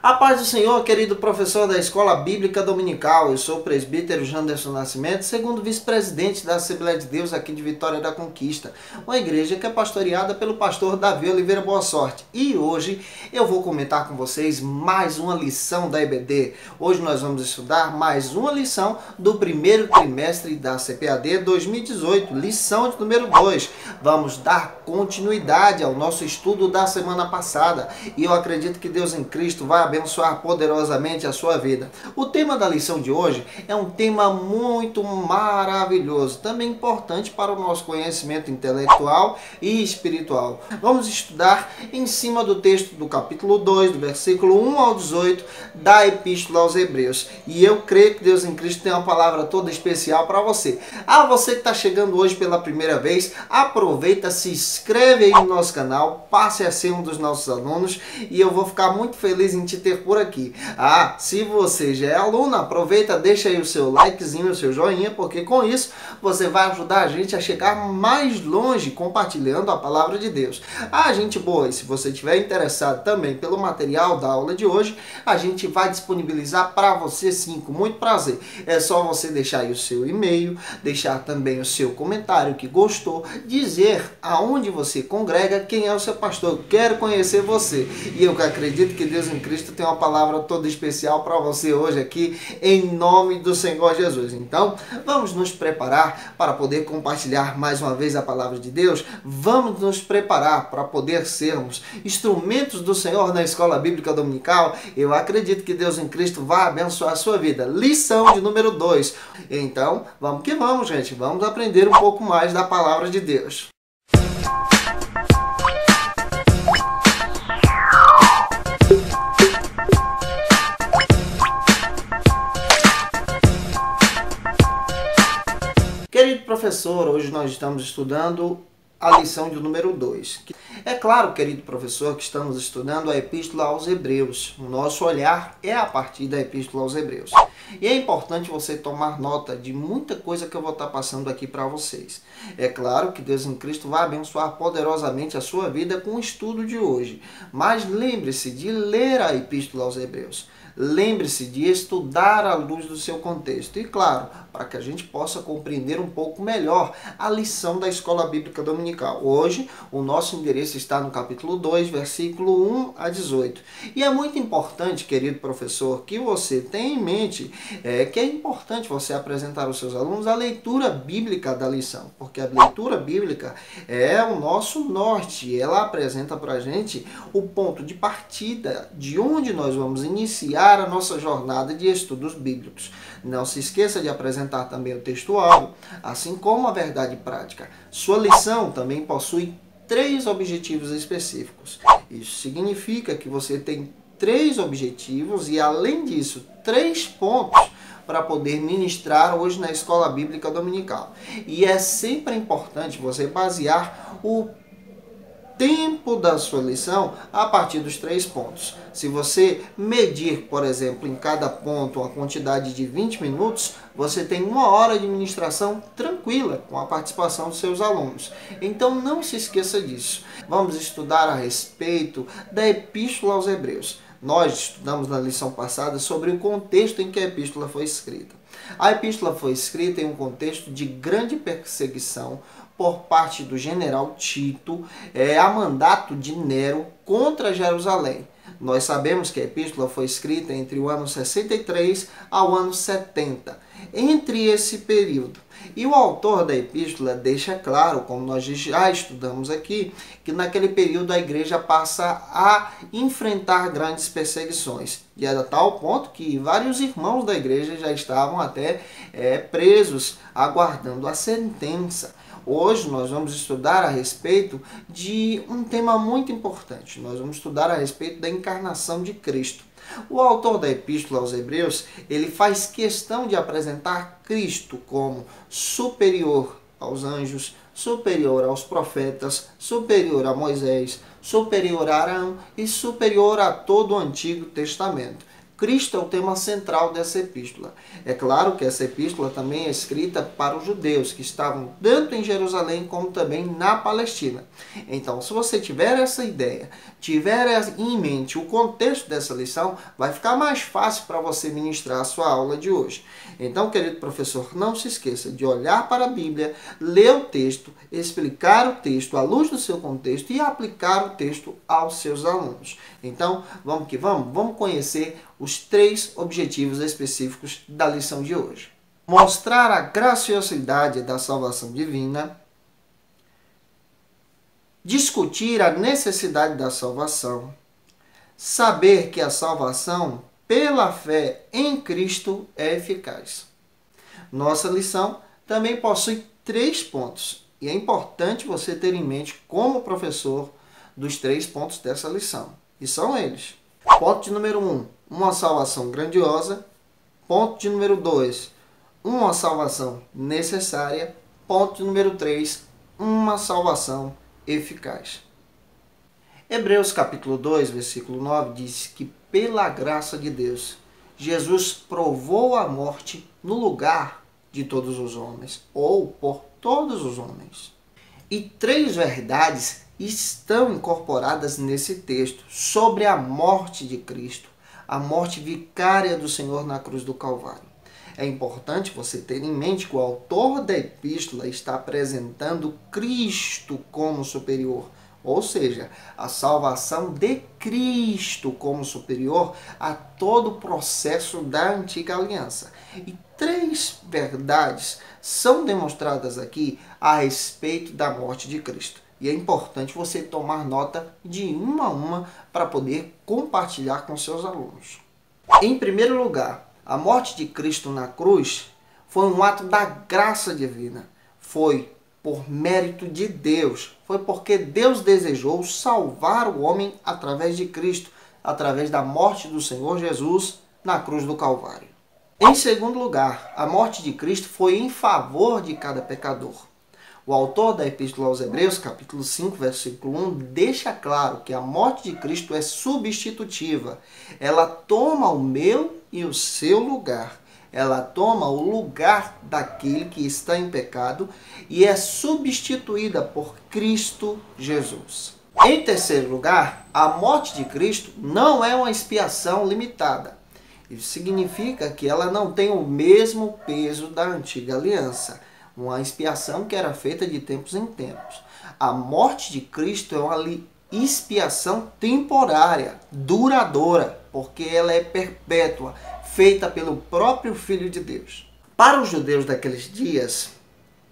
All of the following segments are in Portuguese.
A paz do Senhor, querido professor da Escola Bíblica Dominical. Eu sou o presbítero Janderson Nascimento, segundo vice-presidente da Assembleia de Deus aqui de Vitória da Conquista, uma igreja que é pastoreada pelo pastor Davi Oliveira Boa Sorte. E hoje eu vou comentar com vocês mais uma lição da EBD. Hoje nós vamos estudar mais uma lição do primeiro trimestre da CPAD 2018, lição de número 2. Vamos dar continuidade ao nosso estudo da semana passada e eu acredito que Deus em Cristo vai abençoar poderosamente a sua vida. O tema da lição de hoje é um tema muito maravilhoso, também importante para o nosso conhecimento intelectual e espiritual. Vamos estudar em cima do texto do capítulo 2, do versículo 1 ao 18 da Epístola aos Hebreus. E eu creio que Deus em Cristo tem uma palavra toda especial para você. Você que está chegando hoje pela primeira vez, aproveita, se inscreve aí no nosso canal, passe a ser um dos nossos alunos e eu vou ficar muito feliz em te ter por aqui. Se você já é aluno, aproveita, deixa aí o seu likezinho, o seu joinha, porque com isso você vai ajudar a gente a chegar mais longe compartilhando a palavra de Deus. Gente boa, e se você estiver interessado também pelo material da aula de hoje, a gente vai disponibilizar para você sim, com muito prazer. É só você deixar aí o seu e-mail, deixar também o seu comentário que gostou, dizer aonde você congrega, quem é o seu pastor. Eu quero conhecer você e eu acredito que Deus em Cristo tem uma palavra toda especial para você hoje aqui, em nome do Senhor Jesus. Então, vamos nos preparar para poder compartilhar mais uma vez a palavra de Deus. Vamos nos preparar para poder sermos instrumentos do Senhor na Escola Bíblica Dominical. Eu acredito que Deus em Cristo vai abençoar a sua vida. Lição de número 2. Então, vamos que vamos, gente. Vamos aprender um pouco mais da palavra de Deus. Querido professor, hoje nós estamos estudando a lição de número 2. É claro, querido professor, que estamos estudando a Epístola aos Hebreus. O nosso olhar é a partir da Epístola aos Hebreus. E é importante você tomar nota de muita coisa que eu vou estar passando aqui para vocês. É claro que Deus em Cristo vai abençoar poderosamente a sua vida com o estudo de hoje. Mas lembre-se de ler a Epístola aos Hebreus. Lembre-se de estudar à luz do seu contexto. E claro, para que a gente possa compreender um pouco melhor a lição da Escola Bíblica Dominical. Hoje, o nosso endereço está no capítulo 2, versículo 1 a 18. E é muito importante, querido professor, que você tenha em mente que é importante você apresentar aos seus alunos a leitura bíblica da lição. Porque a leitura bíblica é o nosso norte. Ela apresenta para a gente o ponto de partida de onde nós vamos iniciar a nossa jornada de estudos bíblicos. Não se esqueça de apresentar também o textual, assim como a verdade prática. Sua lição também possui 3 objetivos específicos. Isso significa que você tem 3 objetivos e, além disso, 3 pontos para poder ministrar hoje na Escola Bíblica Dominical. E é sempre importante você basear o tempo da sua lição a partir dos 3 pontos. Se você medir, por exemplo, em cada ponto uma quantidade de 20 minutos, você tem 1 hora de ministração tranquila com a participação dos seus alunos. Então não se esqueça disso. Vamos estudar a respeito da Epístola aos Hebreus. Nós estudamos na lição passada sobre o contexto em que a epístola foi escrita. A epístola foi escrita em um contexto de grande perseguição por parte do general Tito, a mandato de Nero contra Jerusalém. Nós sabemos que a epístola foi escrita entre o ano 63 ao ano 70, entre esse período. E o autor da epístola deixa claro, como nós já estudamos aqui, que naquele período a igreja passa a enfrentar grandes perseguições. E é a tal ponto que vários irmãos da igreja já estavam até presos, aguardando a sentença. Hoje nós vamos estudar a respeito de um tema muito importante. Nós vamos estudar a respeito da encarnação de Cristo. O autor da Epístola aos Hebreus, ele faz questão de apresentar Cristo como superior aos anjos, superior aos profetas, superior a Moisés, superior a Arão e superior a todo o Antigo Testamento. Cristo é o tema central dessa epístola. É claro que essa epístola também é escrita para os judeus que estavam tanto em Jerusalém como também na Palestina. Então, se você tiver essa ideia, tiver em mente o contexto dessa lição, vai ficar mais fácil para você ministrar a sua aula de hoje. Então, querido professor, não se esqueça de olhar para a Bíblia, ler o texto, explicar o texto à luz do seu contexto e aplicar o texto aos seus alunos. Então, vamos que vamos? Vamos conhecer os 3 objetivos específicos da lição de hoje. Mostrar a graciosidade da salvação divina, discutir a necessidade da salvação, saber que a salvação pela fé em Cristo é eficaz. Nossa lição também possui 3 pontos e é importante você ter em mente como professor dos 3 pontos dessa lição. E são eles. Ponto de número 1, uma salvação grandiosa. Ponto de número 2, uma salvação necessária. Ponto de número 3, uma salvação eficaz. Hebreus capítulo 2, versículo 9 diz que pela graça de Deus, Jesus provou a morte no lugar de todos os homens, ou por todos os homens. E 3 verdades estão incorporadas nesse texto sobre a morte de Cristo, a morte vicária do Senhor na cruz do Calvário. É importante você ter em mente que o autor da epístola está apresentando Cristo como superior, ou seja, a salvação de Cristo como superior a todo o processo da antiga aliança. E 3 verdades são demonstradas aqui a respeito da morte de Cristo. E é importante você tomar nota de uma a uma para poder compartilhar com seus alunos. Em primeiro lugar, a morte de Cristo na cruz foi um ato da graça divina. Foi por mérito de Deus. Foi porque Deus desejou salvar o homem através de Cristo, através da morte do Senhor Jesus na cruz do Calvário. Em segundo lugar, a morte de Cristo foi em favor de cada pecador. O autor da Epístola aos Hebreus, capítulo 5, versículo 1, deixa claro que a morte de Cristo é substitutiva. Ela toma o meu e o seu lugar. Ela toma o lugar daquele que está em pecado e é substituída por Cristo Jesus. Em terceiro lugar, a morte de Cristo não é uma expiação limitada. Isso significa que ela não tem o mesmo peso da antiga aliança. Uma expiação que era feita de tempos em tempos. A morte de Cristo é uma expiação temporária, duradoura, porque ela é perpétua, feita pelo próprio Filho de Deus. Para os judeus daqueles dias,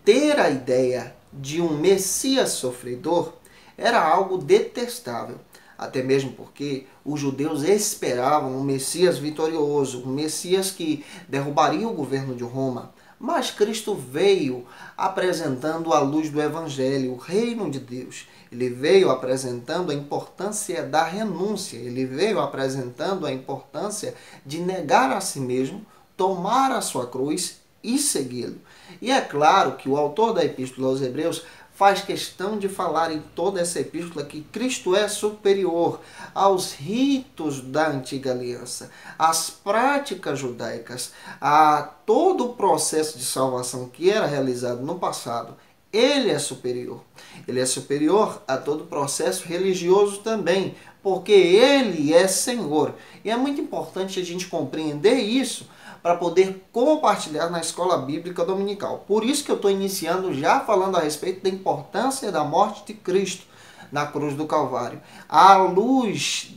ter a ideia de um Messias sofredor era algo detestável. Até mesmo porque os judeus esperavam um Messias vitorioso, um Messias que derrubaria o governo de Roma. Mas Cristo veio apresentando a luz do Evangelho, o reino de Deus. Ele veio apresentando a importância da renúncia. Ele veio apresentando a importância de negar a si mesmo, tomar a sua cruz e segui-lo. E é claro que o autor da Epístola aos Hebreus faz questão de falar em toda essa epístola que Cristo é superior aos ritos da antiga aliança, às práticas judaicas, a todo o processo de salvação que era realizado no passado. Ele é superior. Ele é superior a todo o processo religioso também, porque ele é Senhor. E é muito importante a gente compreender isso para poder compartilhar na escola bíblica dominical. Por isso que eu estou iniciando já falando a respeito da importância da morte de Cristo na cruz do Calvário, à luz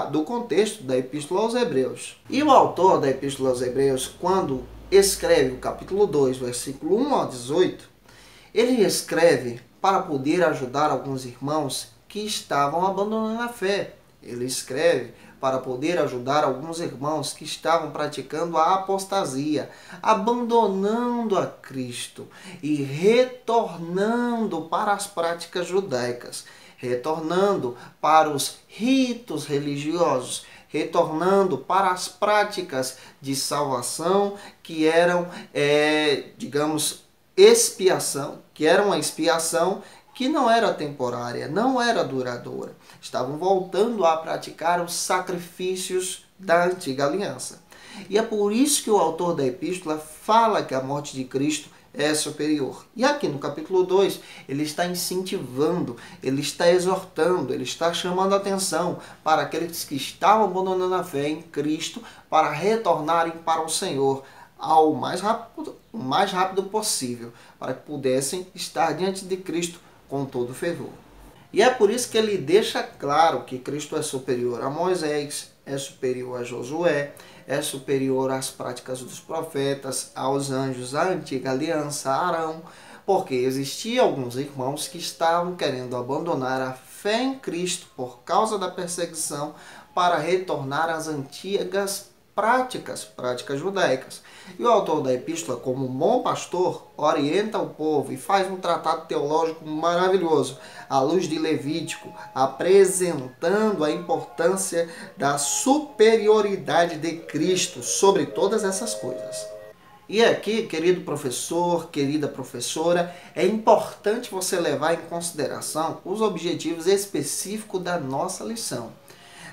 do contexto da Epístola aos Hebreus. E o autor da Epístola aos Hebreus, quando escreve o capítulo 2, versículo 1 ao 18, ele escreve para poder ajudar alguns irmãos que estavam abandonando a fé. Ele escreve para poder ajudar alguns irmãos que estavam praticando a apostasia, abandonando a Cristo e retornando para as práticas judaicas, retornando para os ritos religiosos, retornando para as práticas de salvação que eram, expiação, que era uma expiação que não era temporária, não era duradoura. Estavam voltando a praticar os sacrifícios da antiga aliança. E é por isso que o autor da epístola fala que a morte de Cristo é superior. E aqui no capítulo 2, ele está incentivando, ele está exortando, ele está chamando a atenção para aqueles que estavam abandonando a fé em Cristo para retornarem para o Senhor o mais rápido possível, para que pudessem estar diante de Cristo com todo fervor. E é por isso que ele deixa claro que Cristo é superior a Moisés, é superior a Josué, é superior às práticas dos profetas, aos anjos, à antiga aliança, a Arão, porque existiam alguns irmãos que estavam querendo abandonar a fé em Cristo por causa da perseguição para retornar às antigas práticas judaicas. E o autor da epístola, como um bom pastor, orienta o povo e faz um tratado teológico maravilhoso, à luz de Levítico, apresentando a importância da superioridade de Cristo sobre todas essas coisas. E aqui, querido professor, querida professora, é importante você levar em consideração os objetivos específicos da nossa lição.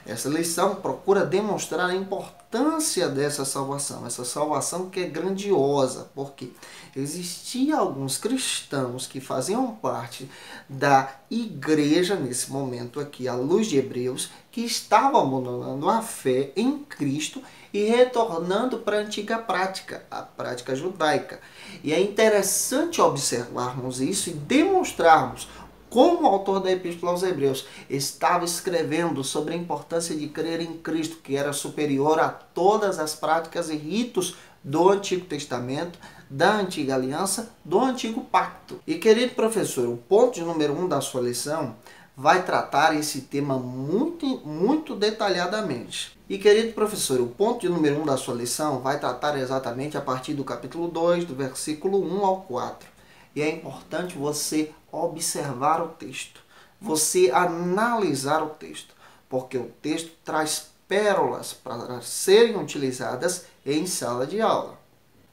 Essa lição procura demonstrar a importância dessa salvação, essa salvação que é grandiosa, porque existiam alguns cristãos que faziam parte da igreja nesse momento aqui, à luz de Hebreus, que estavam abandonando a fé em Cristo e retornando para a antiga prática, a prática judaica. E é interessante observarmos isso e demonstrarmos como o autor da Epístola aos Hebreus estava escrevendo sobre a importância de crer em Cristo, que era superior a todas as práticas e ritos do Antigo Testamento, da Antiga Aliança, do Antigo Pacto. E, querido professor, o ponto de número 1 da sua lição vai tratar esse tema muito detalhadamente. E, querido professor, o ponto de número 1 da sua lição vai tratar exatamente a partir do capítulo 2, do versículo 1 ao 4. E é importante você observar o texto, você analisar o texto, porque o texto traz pérolas para serem utilizadas em sala de aula.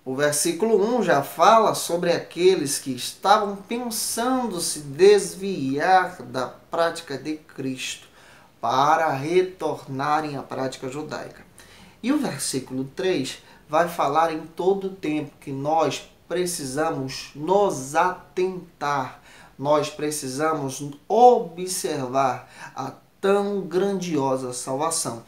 O versículo 1 já fala sobre aqueles que estavam pensando se desviar da prática de Cristo para retornarem à prática judaica. E o versículo 3 vai falar em todo o tempo que nós precisamos nos atentar, nós precisamos observar a tão grandiosa salvação.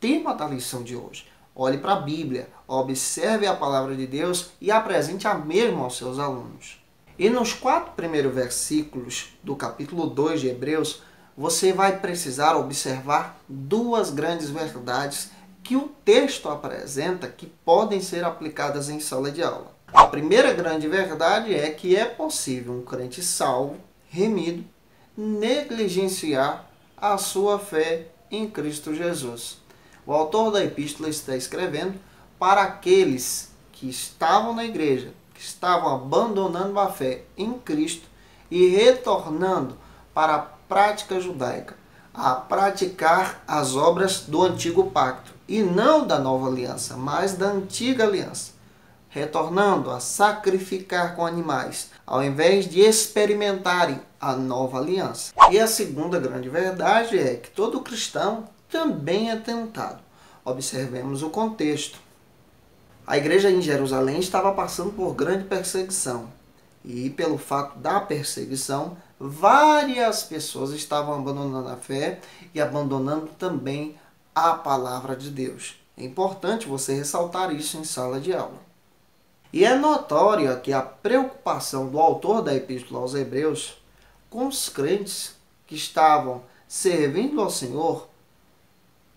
Tema da lição de hoje. Olhe para a Bíblia, observe a palavra de Deus e apresente a mesma aos seus alunos. E nos 4 primeiros versículos do capítulo 2 de Hebreus, você vai precisar observar duas grandes verdades que o texto apresenta que podem ser aplicadas em sala de aula. A primeira grande verdade é que é possível um crente salvo, remido, negligenciar a sua fé em Cristo Jesus. O autor da epístola está escrevendo para aqueles que estavam na igreja, que estavam abandonando a fé em Cristo e retornando para a prática judaica, a praticar as obras do antigo pacto, e não da nova aliança, mas da antiga aliança, retornando a sacrificar com animais, ao invés de experimentarem a nova aliança. E a segunda grande verdade é que todo cristão também é tentado. Observemos o contexto. A igreja em Jerusalém estava passando por grande perseguição. E pelo fato da perseguição, várias pessoas estavam abandonando a fé e abandonando também a palavra de Deus. É importante você ressaltar isso em sala de aula. E é notória que a preocupação do autor da Epístola aos Hebreus com os crentes que estavam servindo ao Senhor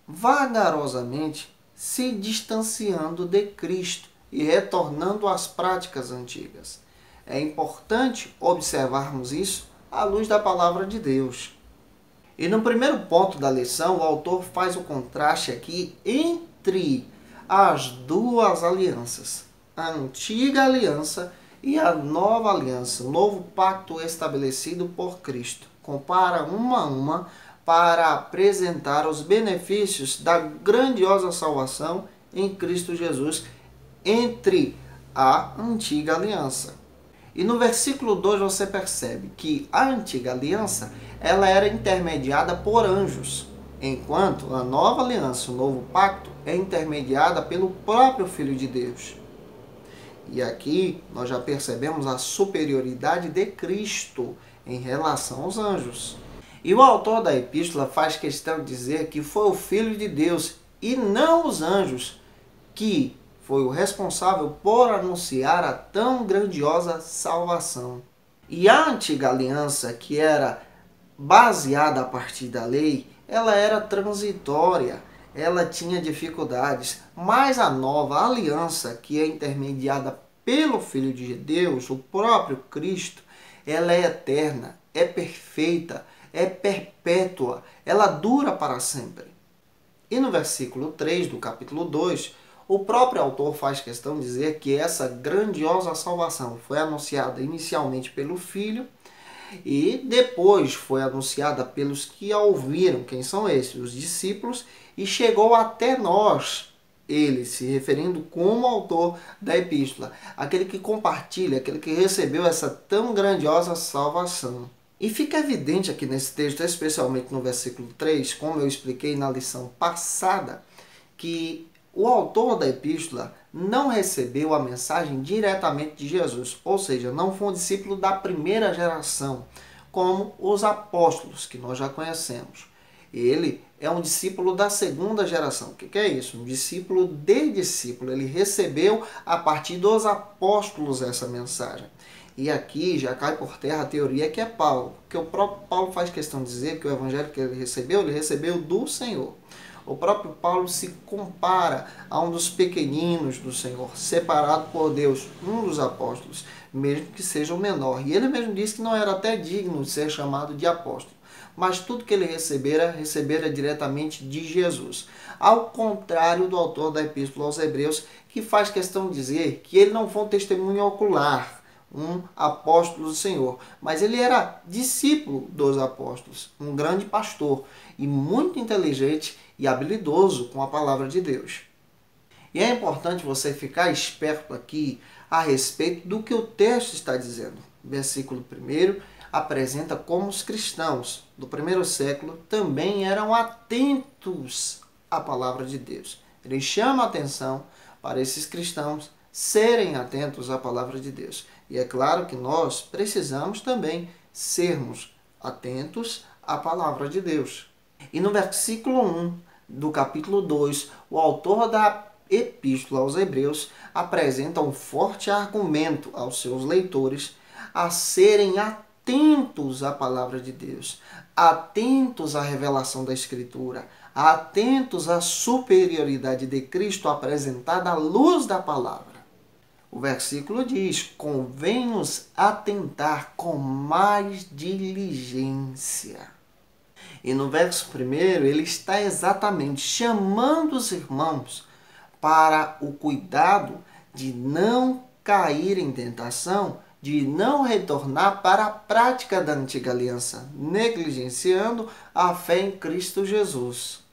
vagarosamente se distanciando de Cristo e retornando às práticas antigas. É importante observarmos isso à luz da palavra de Deus. E no primeiro ponto da lição, o autor faz o contraste aqui entre as duas alianças, a antiga aliança e a nova aliança, o novo pacto estabelecido por Cristo. Compara uma a uma para apresentar os benefícios da grandiosa salvação em Cristo Jesus entre a antiga aliança. E no versículo 2 você percebe que a antiga aliança ela era intermediada por anjos, enquanto a nova aliança, o novo pacto, é intermediada pelo próprio Filho de Deus. E aqui nós já percebemos a superioridade de Cristo em relação aos anjos. E o autor da epístola faz questão de dizer que foi o Filho de Deus e não os anjos que foi o responsável por anunciar a tão grandiosa salvação. E a antiga aliança, que era baseada a partir da lei, ela era transitória, ela tinha dificuldades, mas a nova aliança, que é intermediada pelo Filho de Deus, o próprio Cristo, ela é eterna, é perfeita, é perpétua, ela dura para sempre. E no versículo 3 do capítulo 2, o próprio autor faz questão de dizer que essa grandiosa salvação foi anunciada inicialmente pelo Filho e depois foi anunciada pelos que a ouviram. Quem são esses? Os discípulos, e chegou até nós, ele se referindo como autor da epístola, aquele que compartilha, aquele que recebeu essa tão grandiosa salvação. E fica evidente aqui nesse texto, especialmente no versículo 3, como eu expliquei na lição passada, que o autor da epístola não recebeu a mensagem diretamente de Jesus, ou seja, não foi um discípulo da primeira geração, como os apóstolos que nós já conhecemos. Ele é um discípulo da segunda geração. O que é isso? Um discípulo de discípulo. Ele recebeu a partir dos apóstolos essa mensagem. E aqui já cai por terra a teoria que é Paulo, porque o próprio Paulo faz questão de dizer que o evangelho que ele recebeu do Senhor. O próprio Paulo se compara a um dos pequeninos do Senhor, separado por Deus, um dos apóstolos, mesmo que seja o menor. E ele mesmo disse que não era até digno de ser chamado de apóstolo, mas tudo que ele recebera diretamente de Jesus. Ao contrário do autor da Epístola aos Hebreus, que faz questão de dizer que ele não foi um testemunho ocular, um apóstolo do Senhor, mas ele era discípulo dos apóstolos, um grande pastor e muito inteligente e habilidoso com a palavra de Deus. E é importante você ficar esperto aqui a respeito do que o texto está dizendo. Versículo 1 apresenta como os cristãos do primeiro século também eram atentos à palavra de Deus. Ele chama a atenção para esses cristãos serem atentos à palavra de Deus. E é claro que nós precisamos também sermos atentos à palavra de Deus. E no versículo 1 do capítulo 2, o autor da Epístola aos Hebreus apresenta um forte argumento aos seus leitores a serem atentos à palavra de Deus, atentos à revelação da Escritura, atentos à superioridade de Cristo apresentada à luz da palavra. O versículo diz: convém-nos atentar com mais diligência. E no verso 1 ele está exatamente chamando os irmãos para o cuidado de não cair em tentação, de não retornar para a prática da antiga aliança, negligenciando a fé em Cristo Jesus.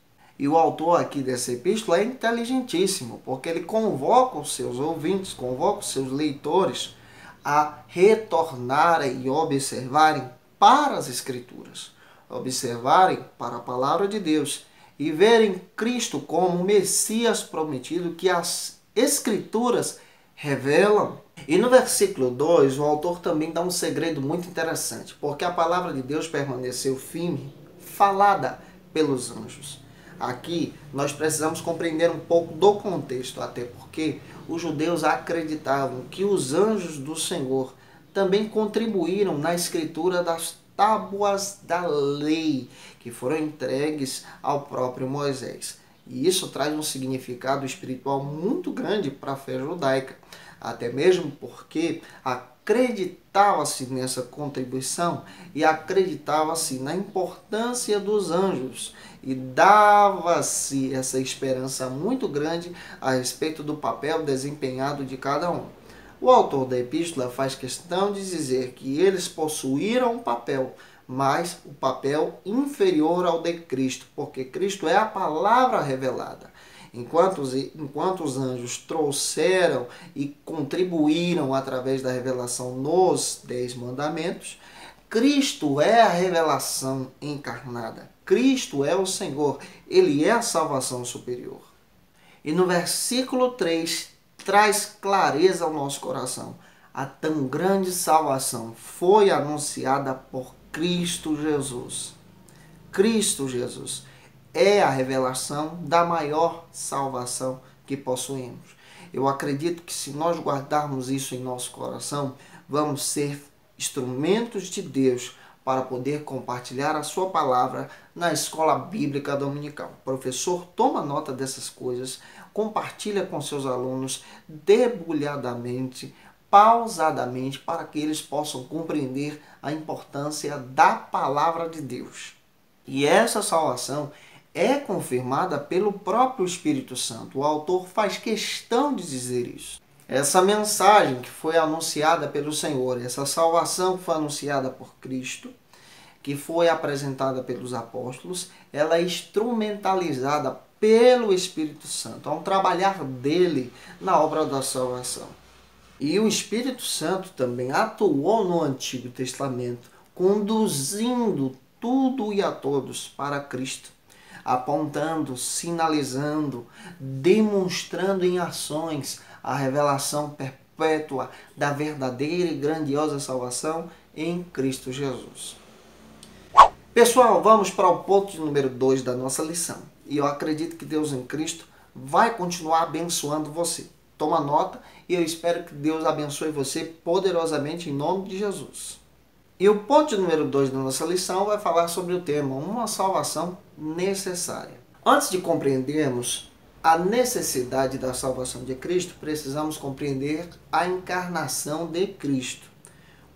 E o autor aqui dessa epístola é inteligentíssimo, porque ele convoca os seus ouvintes, convoca os seus leitores a retornarem e observarem para as Escrituras, observarem para a palavra de Deus e verem Cristo como o Messias prometido que as Escrituras revelam. E no versículo 2, o autor também dá um segredo muito interessante, porque a palavra de Deus permaneceu firme, falada pelos anjos. Aqui nós precisamos compreender um pouco do contexto, até porque os judeus acreditavam que os anjos do Senhor também contribuíram na escritura das tábuas da lei, que foram entregues ao próprio Moisés. E isso traz um significado espiritual muito grande para a fé judaica, até mesmo porque acreditava-se nessa contribuição e acreditava-se na importância dos anjos e dava-se essa esperança muito grande a respeito do papel desempenhado de cada um. O autor da epístola faz questão de dizer que eles possuíram um papel, mas o papel inferior ao de Cristo, porque Cristo é a palavra revelada. Enquanto os anjos trouxeram e contribuíram através da revelação nos 10 mandamentos, Cristo é a revelação encarnada. Cristo é o Senhor. Ele é a salvação superior. E no versículo 3 traz clareza ao nosso coração. A tão grande salvação foi anunciada por Cristo Jesus. Cristo Jesus é a revelação da maior salvação que possuímos. Eu acredito que se nós guardarmos isso em nosso coração, vamos ser instrumentos de Deus para poder compartilhar a sua palavra na escola bíblica dominical. Professor, toma nota dessas coisas, compartilha com seus alunos debulhadamente, pausadamente, para que eles possam compreender a importância da palavra de Deus. E essa salvação é confirmada pelo próprio Espírito Santo. O autor faz questão de dizer isso. Essa mensagem que foi anunciada pelo Senhor, essa salvação que foi anunciada por Cristo, que foi apresentada pelos apóstolos, ela é instrumentalizada pelo Espírito Santo. Há um trabalhar dele na obra da salvação. E o Espírito Santo também atuou no Antigo Testamento, conduzindo tudo e a todos para Cristo, apontando, sinalizando, demonstrando em ações a revelação perpétua da verdadeira e grandiosa salvação em Cristo Jesus. Pessoal, vamos para o ponto de número 2 da nossa lição. E eu acredito que Deus em Cristo vai continuar abençoando você. Toma nota e eu espero que Deus abençoe você poderosamente em nome de Jesus. E o ponto de número 2 da nossa lição vai falar sobre o tema uma salvação necessária. Antes de compreendermos a necessidade da salvação de Cristo, precisamos compreender a encarnação de Cristo.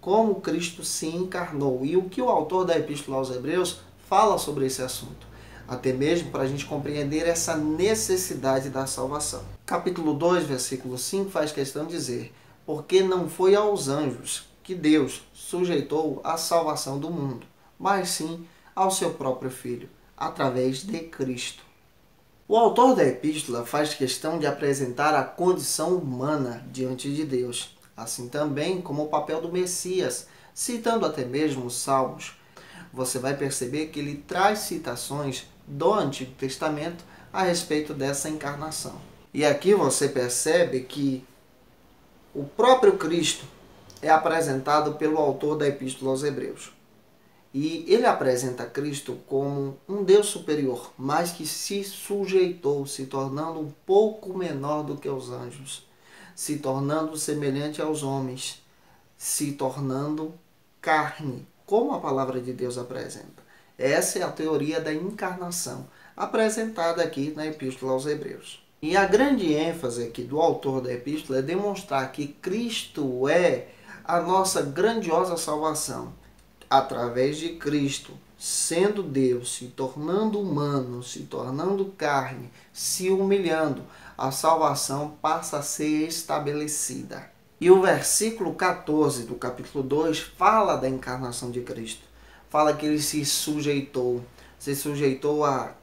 Como Cristo se encarnou e o que o autor da Epístola aos Hebreus fala sobre esse assunto. Até mesmo para a gente compreender essa necessidade da salvação. Capítulo 2, versículo 5 faz questão de dizer: porque não foi aos anjos que Deus sujeitou a salvação do mundo, mas sim ao seu próprio Filho, através de Cristo. O autor da epístola faz questão de apresentar a condição humana diante de Deus, assim também como o papel do Messias, citando até mesmo os Salmos. Você vai perceber que ele traz citações do Antigo Testamento a respeito dessa encarnação. E aqui você percebe que o próprio Cristo é apresentado pelo autor da Epístola aos Hebreus. E ele apresenta Cristo como um Deus superior, mas que se sujeitou, se tornando um pouco menor do que os anjos, se tornando semelhante aos homens, se tornando carne, como a palavra de Deus apresenta. Essa é a teoria da encarnação, apresentada aqui na Epístola aos Hebreus. E a grande ênfase aqui do autor da Epístola é demonstrar que Cristo é a nossa grandiosa salvação. Através de Cristo, sendo Deus, se tornando humano, se tornando carne, se humilhando, a salvação passa a ser estabelecida. E o versículo 14 do capítulo 2 fala da encarnação de Cristo. Fala que ele se sujeitou à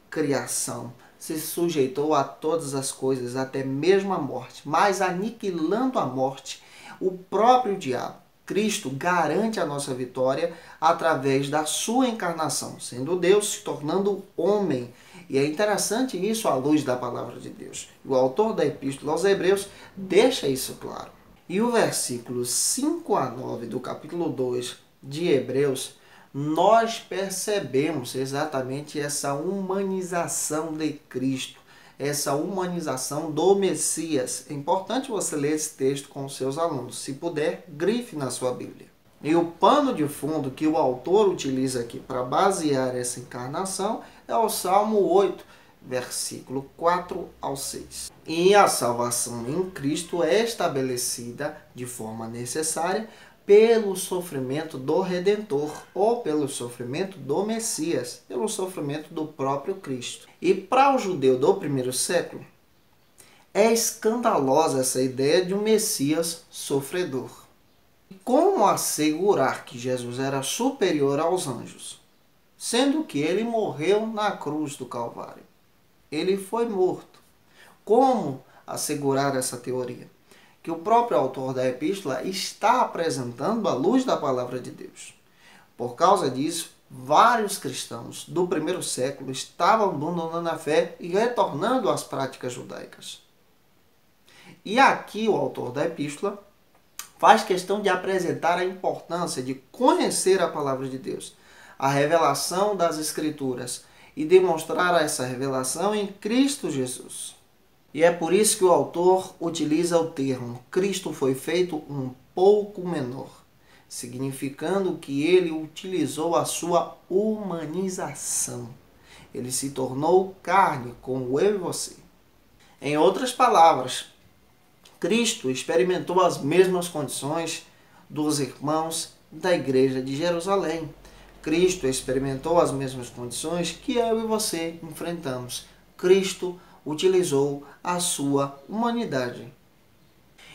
criação, se sujeitou a todas as coisas, até mesmo a morte, mas aniquilando a morte, o próprio diabo. Cristo garante a nossa vitória através da sua encarnação, sendo Deus se tornando homem. E é interessante isso à luz da palavra de Deus. O autor da Epístola aos Hebreus deixa isso claro. E o versículo 5 a 9 do capítulo 2 de Hebreus, nós percebemos exatamente essa humanização de Cristo, essa humanização do Messias. É importante você ler esse texto com os seus alunos. Se puder, grife na sua Bíblia. E o pano de fundo que o autor utiliza aqui para basear essa encarnação é o Salmo 8, versículo 4 ao 6. E a salvação em Cristo é estabelecida de forma necessária pelo sofrimento do Redentor, ou pelo sofrimento do Messias, pelo sofrimento do próprio Cristo. E para o judeu do primeiro século, é escandalosa essa ideia de um Messias sofredor. Como assegurar que Jesus era superior aos anjos, sendo que ele morreu na cruz do Calvário? Ele foi morto, como assegurar essa teoria? Que o próprio autor da epístola está apresentando à luz da palavra de Deus. Por causa disso, vários cristãos do primeiro século estavam abandonando a fé e retornando às práticas judaicas. E aqui o autor da epístola faz questão de apresentar a importância de conhecer a palavra de Deus, a revelação das Escrituras, e demonstrar essa revelação em Cristo Jesus. E é por isso que o autor utiliza o termo Cristo foi feito um pouco menor, significando que ele utilizou a sua humanização. Ele se tornou carne, como eu e você. Em outras palavras, Cristo experimentou as mesmas condições dos irmãos da igreja de Jerusalém. Cristo experimentou as mesmas condições que eu e você enfrentamos. Cristo utilizou a sua humanidade.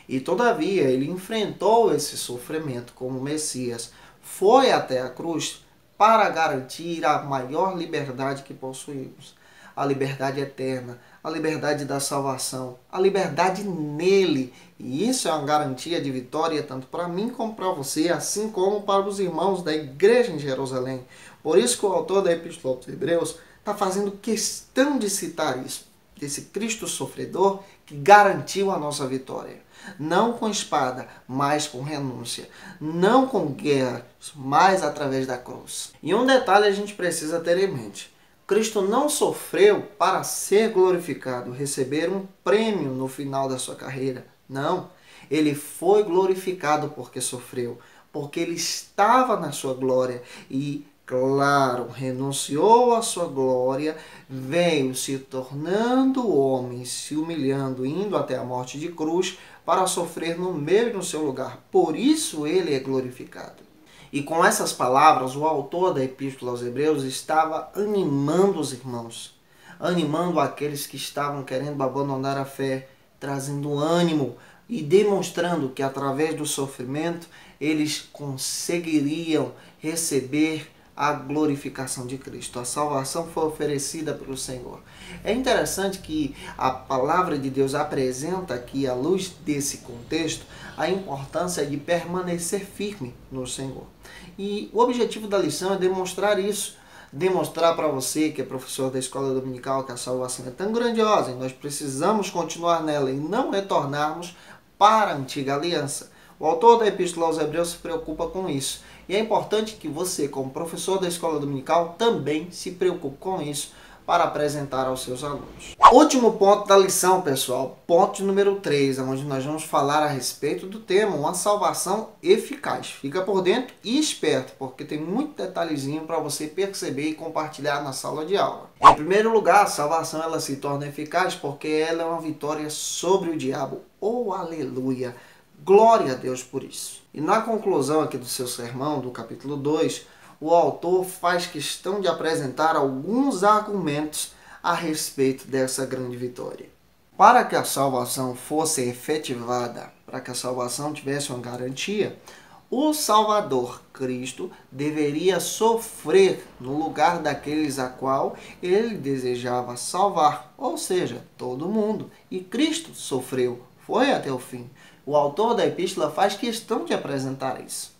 E todavia ele enfrentou esse sofrimento como Messias, foi até a cruz para garantir a maior liberdade que possuímos, a liberdade eterna, a liberdade da salvação, a liberdade nele. E isso é uma garantia de vitória tanto para mim como para você, assim como para os irmãos da igreja em Jerusalém. Por isso que o autor da Epístola aos Hebreus está fazendo questão de citar isso, desse Cristo sofredor que garantiu a nossa vitória. Não com espada, mas com renúncia. Não com guerra, mas através da cruz. E um detalhe a gente precisa ter em mente. Cristo não sofreu para ser glorificado, receber um prêmio no final da sua carreira. Não. Ele foi glorificado porque sofreu, porque ele estava na sua glória e, claro, renunciou à sua glória, veio se tornando homem, se humilhando, indo até a morte de cruz para sofrer no meu e no seu lugar. Por isso ele é glorificado. E com essas palavras, o autor da Epístola aos Hebreus estava animando os irmãos, animando aqueles que estavam querendo abandonar a fé, trazendo ânimo e demonstrando que através do sofrimento eles conseguiriam receber a glorificação de Cristo. A salvação foi oferecida pelo Senhor. É interessante que a palavra de Deus apresenta aqui, à luz desse contexto, a importância de permanecer firme no Senhor. E o objetivo da lição é demonstrar isso, demonstrar para você que é professor da escola dominical que a salvação é tão grandiosa e nós precisamos continuar nela e não retornarmos para a antiga aliança. O autor da Epístola aos Hebreus se preocupa com isso. E é importante que você, como professor da escola dominical, também se preocupe com isso para apresentar aos seus alunos. Último ponto da lição, pessoal. Ponto número 3, onde nós vamos falar a respeito do tema, uma salvação eficaz. Fica por dentro e esperto, porque tem muito detalhezinho para você perceber e compartilhar na sala de aula. Em primeiro lugar, a salvação ela se torna eficaz porque ela é uma vitória sobre o diabo. Oh, aleluia! Glória a Deus por isso. E na conclusão aqui do seu sermão, do capítulo 2, o autor faz questão de apresentar alguns argumentos a respeito dessa grande vitória. Para que a salvação fosse efetivada, para que a salvação tivesse uma garantia, o Salvador, Cristo, deveria sofrer no lugar daqueles a qual ele desejava salvar, ou seja, todo mundo. E Cristo sofreu, foi até o fim. O autor da epístola faz questão de apresentar isso.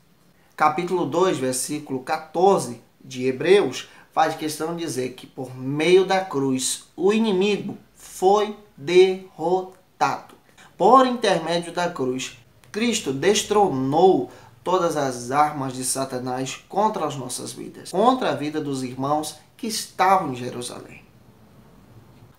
Capítulo 2, versículo 14 de Hebreus, faz questão de dizer que por meio da cruz o inimigo foi derrotado. Por intermédio da cruz, Cristo destronou todas as armas de Satanás contra as nossas vidas, contra a vida dos irmãos que estavam em Jerusalém.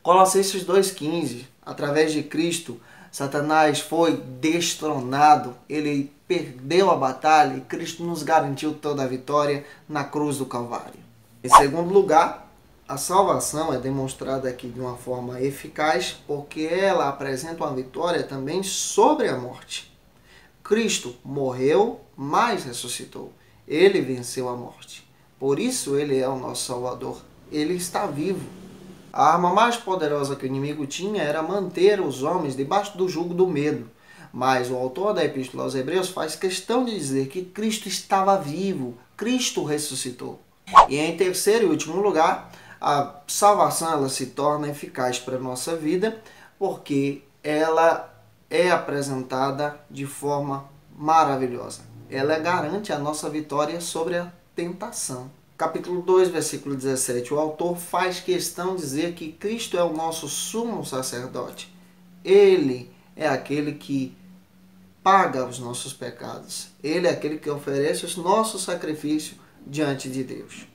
Colossenses 2,15, através de Cristo, Satanás foi destronado, ele perdeu a batalha e Cristo nos garantiu toda a vitória na cruz do Calvário. Em segundo lugar, a salvação é demonstrada aqui de uma forma eficaz porque ela apresenta uma vitória também sobre a morte. Cristo morreu, mas ressuscitou. Ele venceu a morte. Por isso ele é o nosso Salvador. Ele está vivo. A arma mais poderosa que o inimigo tinha era manter os homens debaixo do jugo do medo. Mas o autor da Epístola aos Hebreus faz questão de dizer que Cristo estava vivo, Cristo ressuscitou. E em terceiro e último lugar, a salvação ela se torna eficaz para a nossa vida porque ela é apresentada de forma maravilhosa. Ela garante a nossa vitória sobre a tentação. Capítulo 2, versículo 17, o autor faz questão de dizer que Cristo é o nosso sumo sacerdote. Ele é aquele que paga os nossos pecados. Ele é aquele que oferece o nosso sacrifício diante de Deus.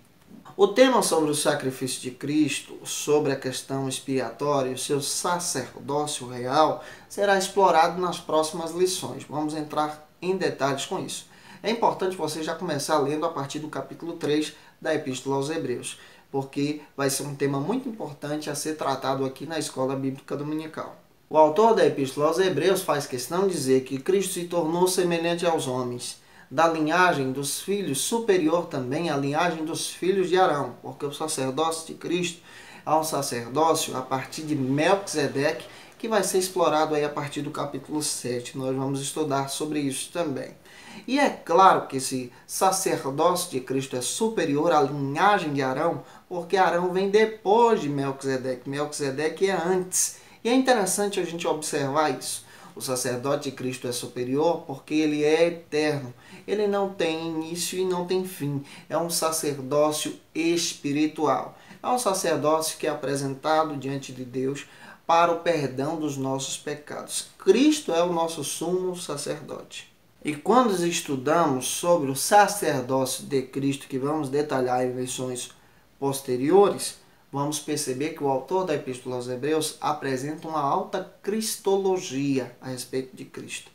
O tema sobre o sacrifício de Cristo, sobre a questão expiatória, o seu sacerdócio real, será explorado nas próximas lições. Vamos entrar em detalhes com isso. É importante você já começar lendo a partir do capítulo 3 da Epístola aos Hebreus, porque vai ser um tema muito importante a ser tratado aqui na Escola Bíblica Dominical. O autor da Epístola aos Hebreus faz questão de dizer que Cristo se tornou semelhante aos homens, da linhagem dos filhos, superior também à linhagem dos filhos de Arão, porque o sacerdócio de Cristo é um sacerdócio a partir de Melquisedeque, que vai ser explorado aí a partir do capítulo 7. Nós vamos estudar sobre isso também. E é claro que esse sacerdócio de Cristo é superior à linhagem de Arão, porque Arão vem depois de Melquisedeque. Melquisedeque é antes. E é interessante a gente observar isso. O sacerdote de Cristo é superior porque ele é eterno. Ele não tem início e não tem fim. É um sacerdócio espiritual. É um sacerdócio que é apresentado diante de Deus para o perdão dos nossos pecados. Cristo é o nosso sumo sacerdote. E quando estudamos sobre o sacerdócio de Cristo, que vamos detalhar em lições posteriores, vamos perceber que o autor da Epístola aos Hebreus apresenta uma alta cristologia a respeito de Cristo.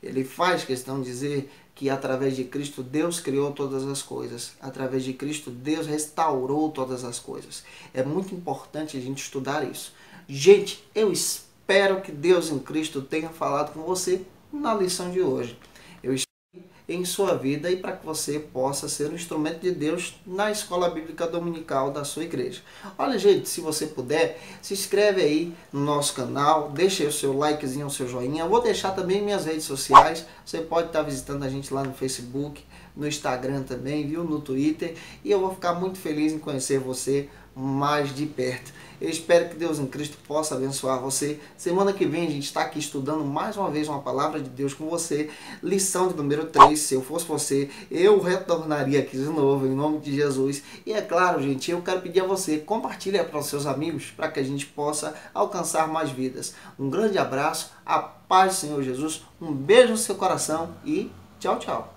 Ele faz questão de dizer que através de Cristo Deus criou todas as coisas. Através de Cristo Deus restaurou todas as coisas. É muito importante a gente estudar isso. Gente, eu espero que Deus em Cristo tenha falado com você na lição de hoje. Eu espero em sua vida e para que você possa ser um instrumento de Deus na Escola Bíblica Dominical da sua igreja. Olha, gente, se você puder, se inscreve aí no nosso canal, deixa aí o seu likezinho, o seu joinha. Eu vou deixar também minhas redes sociais. Você pode estar visitando a gente lá no Facebook, no Instagram também, viu? No Twitter. E eu vou ficar muito feliz em conhecer você mais de perto. Eu espero que Deus em Cristo possa abençoar você. Semana que vem a gente está aqui estudando mais uma vez uma palavra de Deus com você. Lição de número 3. Se eu fosse você, eu retornaria aqui de novo, em nome de Jesus. E é claro, gente, eu quero pedir a você, compartilhe para os seus amigos, para que a gente possa alcançar mais vidas. Um grande abraço, a paz do Senhor Jesus, um beijo no seu coração e tchau, tchau.